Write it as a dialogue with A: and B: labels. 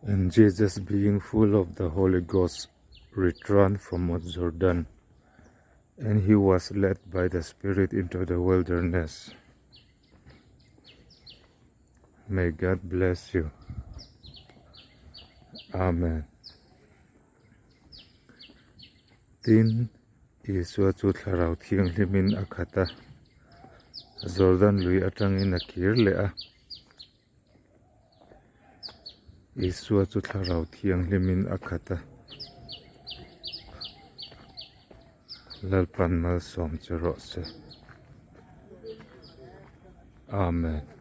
A: And Jesus, being full of the Holy Ghost, returned from Mount Jordan, and he was led by the Spirit into the wilderness. May God bless you. Amen. Tin Isua chu tharau thiang hlimin akhata Jordan lui atangin akir le a Isua chu tharau thiang hlimin akhata lalpan mal som chero se. Amen.